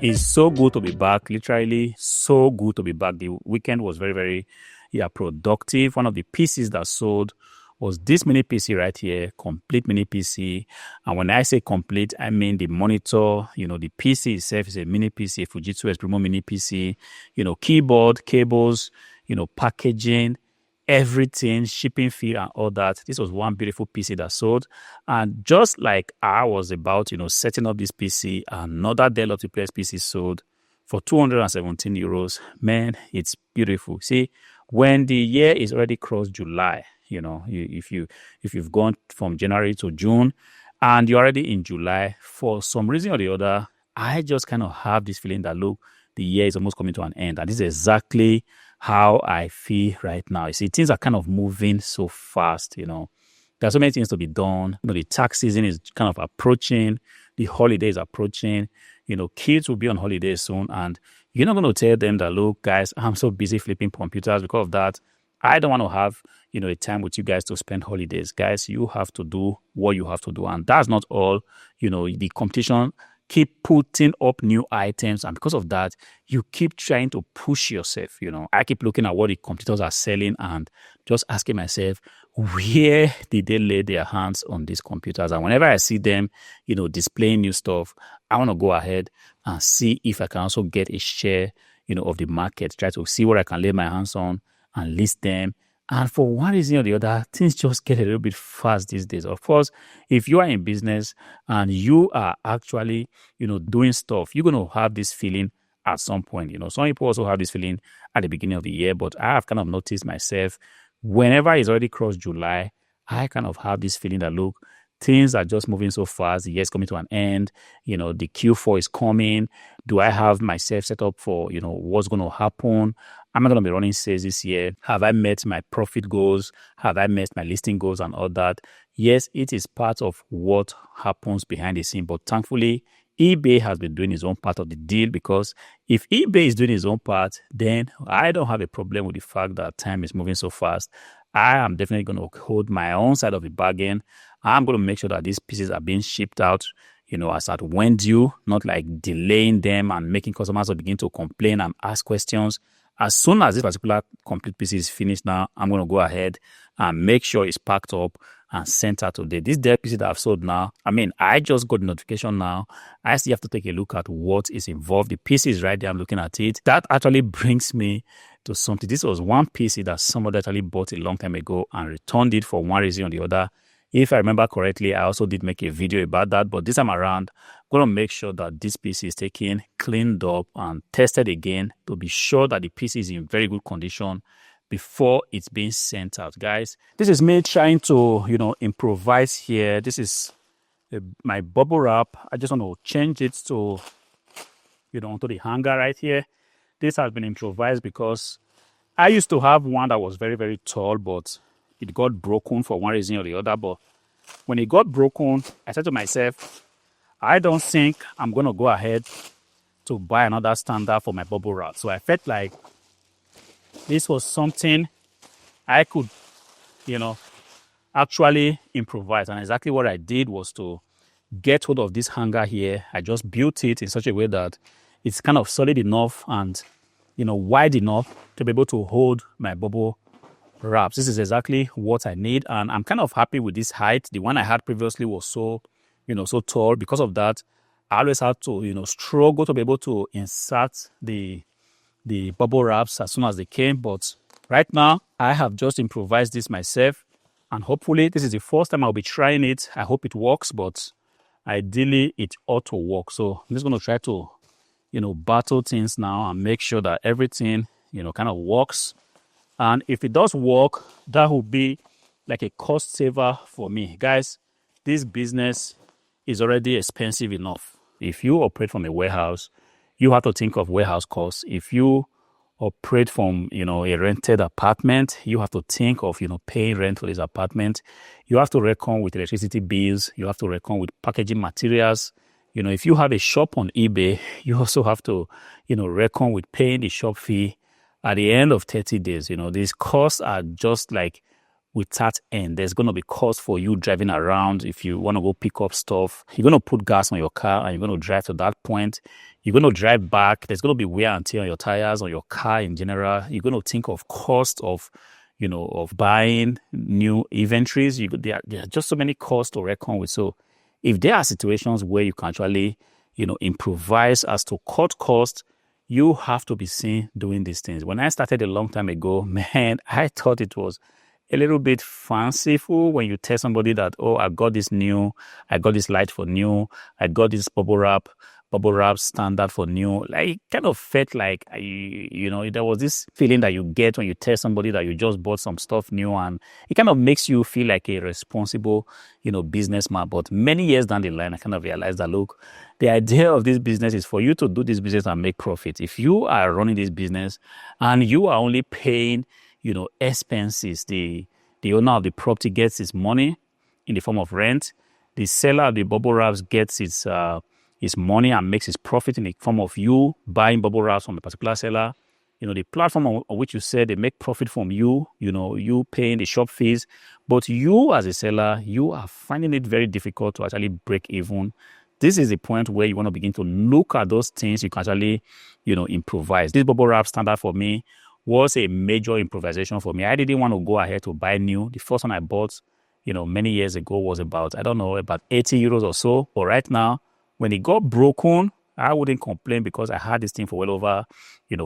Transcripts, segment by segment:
It's so good to be back. Literally, so good to be back. The weekend was very, very, productive. One of the PCs that sold was this mini PC right here, complete mini PC. And when I say complete, I mean the monitor, the PC itself is a mini PC, a Fujitsu Exprimo mini PC, keyboard, cables, packaging, everything, shipping fee and all that. This was one beautiful PC that sold. And just like I was about, setting up this PC, another Dell Optiplex PC sold for 217 euros. Man, it's beautiful. See, when the year is already crossed July, if you've gone from January to June and you're already in July, for some reason or the other, I just kind of have this feeling that, look, the year is almost coming to an end. And this is exactly how I feel right now. You see, things are kind of moving so fast, There's so many things to be done. The tax season is kind of approaching. The holidays approaching. Kids will be on holiday soon. And you're not going to tell them that, look, guys, I'm so busy flipping computers because of that. I don't want to have, a time with you guys to spend holidays. Guys, you have to do what you have to do. And that's not all. The competition keep putting up new items, and because of that, you keep trying to push yourself. I keep looking at what the competitors are selling and just asking myself, where did they lay their hands on these computers? And whenever I see them, displaying new stuff, I want to go ahead and see if I can also get a share, of the market, try to see what I can lay my hands on and list them. And for one reason or the other, things just get a little bit fast these days. Of course, if you are in business and you are actually, doing stuff, you're going to have this feeling at some point. Some people also have this feeling at the beginning of the year, but I have kind of noticed myself, whenever it's already crossed July, I kind of have this feeling that, look, things are just moving so fast. The year is coming to an end. The Q4 is coming. Do I have myself set up for, what's going to happen? Am I going to be running sales this year? Have I met my profit goals? Have I met my listing goals and all that? Yes, it is part of what happens behind the scene. But thankfully, eBay has been doing its own part of the deal, because if eBay is doing its own part, then I don't have a problem with the fact that time is moving so fast. I am definitely going to hold my own side of the bargain. I'm going to make sure that these pieces are being shipped out, as at when due, not like delaying them and making customers begin to complain and ask questions. As soon as this particular complete piece is finished now, I'm going to go ahead and make sure it's packed up and sent out today. This Dell PC that I've sold now, I just got the notification now. I still have to take a look at what is involved. The PC is right there. I'm looking at it. That actually brings me to something. This was one PC that somebody actually bought a long time ago and returned it for one reason or the other. If I remember correctly, I also did make a video about that. But this time around, I'm going to make sure that this PC is taken, cleaned up, and tested again to be sure that the PC is in very good condition before it's being sent out. Guys, this is me trying to, improvise here. This is my bubble wrap. I just want to change it to, onto the hanger right here. This has been improvised because I used to have one that was very, very tall, but it got broken for one reason or the other. But when it got broken, I said to myself, I don't think I'm going to go ahead to buy another standard for my bubble wrap. So I felt like this was something I could, actually improvise. And exactly what I did was to get hold of this hanger here. I just built it in such a way that it's kind of solid enough and, wide enough to be able to hold my bubble wraps. This is exactly what I need, and I'm kind of happy with this height. The one I had previously was so tall. Because of that, I always had to, struggle to be able to insert the bubble wraps as soon as they came. But right now, I have just improvised this myself, and hopefully this is the first time I'll be trying it. I hope it works, but ideally it ought to work. So I'm just going to try to, battle things now and make sure that everything, kind of works. And if it does work, that will be like a cost saver for me. Guys, this business is already expensive enough. If you operate from a warehouse, you have to think of warehouse costs. If you operate from, a rented apartment, you have to think of, paying rent for this apartment. You have to reckon with electricity bills. You have to reckon with packaging materials. If you have a shop on eBay, you also have to, reckon with paying the shop fee at the end of 30 days. These costs are just like without end. There's going to be cost for you driving around. If you want to go pick up stuff, you're going to put gas on your car and you're going to drive to that point. You're going to drive back. There's going to be wear and tear on your tires, on your car in general. You're going to think of cost of, of buying new inventories. There are just so many costs to reckon with. So if there are situations where you can actually, improvise as to cut costs, you have to be seen doing these things. When I started a long time ago, man, I thought it was a little bit fanciful when you tell somebody that, oh, I got this light for new, I got this bubble wrap standard for new. Like, it kind of felt like, there was this feeling that you get when you tell somebody that you just bought some stuff new, and it kind of makes you feel like a responsible, businessman. But many years down the line, I kind of realized that, look, the idea of this business is for you to do this business and make profit. If you are running this business and you are only paying, expenses, the owner of the property gets his money in the form of rent, the seller of the bubble wraps gets his money and makes his profit in the form of you buying bubble wraps from a particular seller. The platform on which you said they make profit from you, you paying the shop fees. But you as a seller, you are finding it very difficult to actually break even. This is the point where you want to begin to look at those things you can actually, improvise. This bubble wrap standard for me was a major improvisation for me. I didn't want to go ahead to buy new. The first one I bought, many years ago was about 80 euros or so. But right now, when it got broken, I wouldn't complain because I had this thing for well over,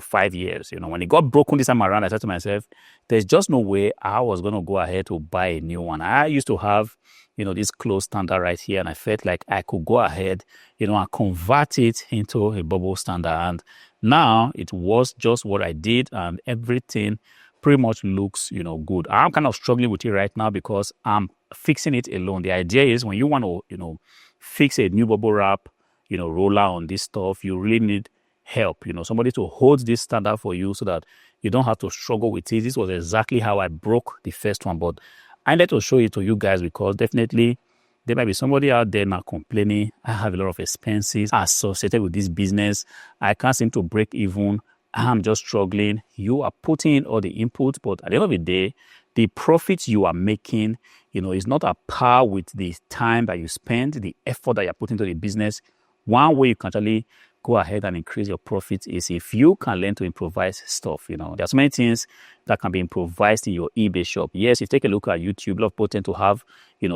5 years. When it got broken this time around, I said to myself, there's just no way I was going to go ahead to buy a new one. I used to have, this closed standard right here, and I felt like I could go ahead, and convert it into a bubble standard. And now it was just what I did, and everything pretty much looks, good. I'm kind of struggling with it right now because I'm fixing it alone. The idea is when you want to, fix a new bubble wrap, roller on this stuff, you really need help, somebody to hold this standard for you so that you don't have to struggle with it. This was exactly how I broke the first one, but I need to show it to you guys because definitely there might be somebody out there now complaining, I have a lot of expenses associated with this business. I can't seem to break even. I'm just struggling. You are putting in all the input, but at the end of the day, the profits you are making, is not at par with the time that you spend, the effort that you're putting into the business. One way you can actually go ahead and increase your profits is if you can learn to improvise stuff. There are so many things that can be improvised in your eBay shop. Yes, if you take a look at YouTube, a lot of people tend to have,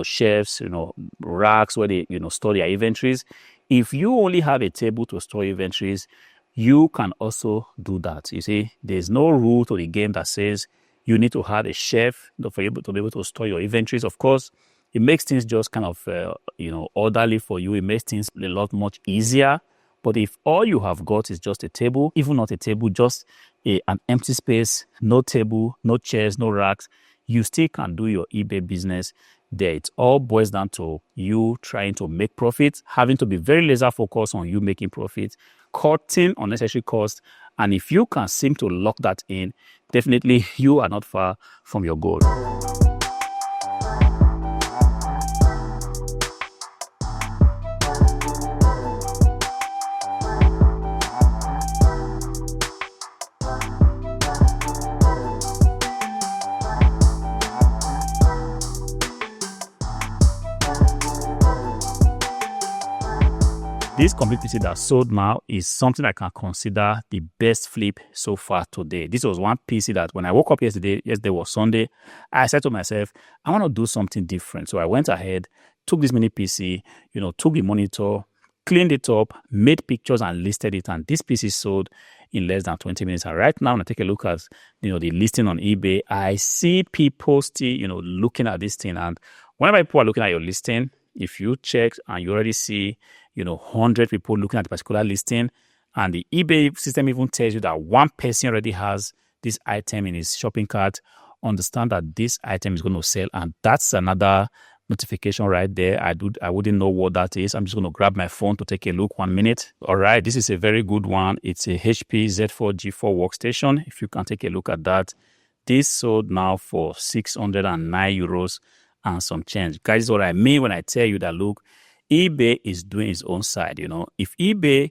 shelves, racks where they, store their inventories. If you only have a table to store inventories, you can also do that. You see, there's no rule to the game that says you need to have a shelf for you to be able to store your inventories. Of course, it makes things just kind of, orderly for you. It makes things a lot much easier. But if all you have got is just a table, even not a table, just an empty space, no table, no chairs, no racks, you still can do your eBay business there. It all boils down to you trying to make profits, having to be very laser focused on you making profits, cutting unnecessary costs. And if you can seem to lock that in, definitely you are not far from your goal. This complete PC that sold now is something I can consider the best flip so far today. This was one PC that when I woke up yesterday was Sunday, I said to myself, I want to do something different. So I went ahead, took this mini PC, took the monitor, cleaned it up, made pictures and listed it. And this PC sold in less than 20 minutes. And right now, when I take a look at, the listing on eBay, I see people still, looking at this thing. And whenever people are looking at your listing, if you check and you already see 100 people looking at the particular listing, and the eBay system even tells you that one person already has this item in his shopping cart, understand that this item is going to sell. And that's another notification right there. I wouldn't know what that is. I'm just going to grab my phone to take a look. 1 minute. All right, this is a very good one. It's a HP Z4 G4 workstation. If you can take a look at that, this sold now for 609 euros and some change. Guys, this is what I mean when I tell you that, look, eBay is doing its own side. If eBay,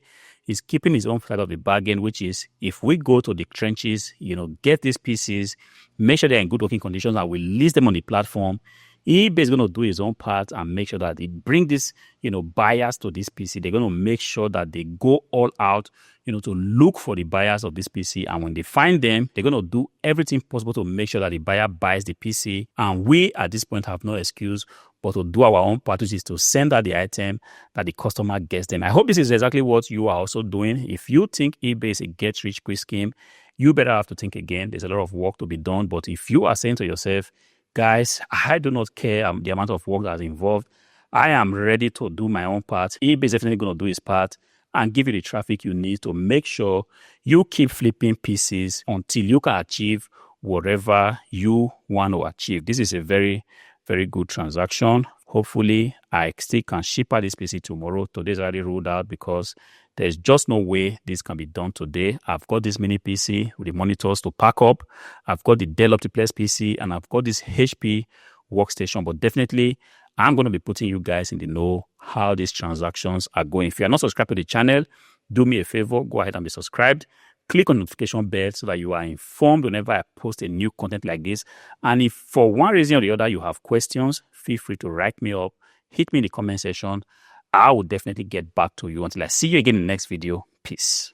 He's keeping his own side of the bargain, which is if we go to the trenches, get these PCs, make sure they're in good working conditions, and we list them on the platform, eBay is going to do his own part and make sure that they bring this, buyers to this PC. They're going to make sure that they go all out, to look for the buyers of this PC. And when they find them, they're going to do everything possible to make sure that the buyer buys the PC. And we, at this point, have no excuse but to do our own part, which is to send out the item that the customer gets them. I hope this is exactly what you are also doing. If you think eBay is a get-rich-quick scheme, you better have to think again. There's a lot of work to be done. But if you are saying to yourself, guys, I do not care the amount of work that's involved, I am ready to do my own part, eBay is definitely going to do his part and give you the traffic you need to make sure you keep flipping pieces until you can achieve whatever you want to achieve. This is a very, very good transaction. Hopefully, I still can ship out this PC tomorrow. Today's already ruled out because there's just no way this can be done today. I've got this mini PC with the monitors to pack up. I've got the Dell Optiplex PC and I've got this HP workstation. But definitely, I'm going to be putting you guys in the know how these transactions are going. If you are not subscribed to the channel, do me a favor, go ahead and be subscribed. Click on the notification bell so that you are informed whenever I post a new content like this. And if for one reason or the other you have questions, feel free to write me up, hit me in the comment section. I will definitely get back to you. Until I see you again in the next video. Peace.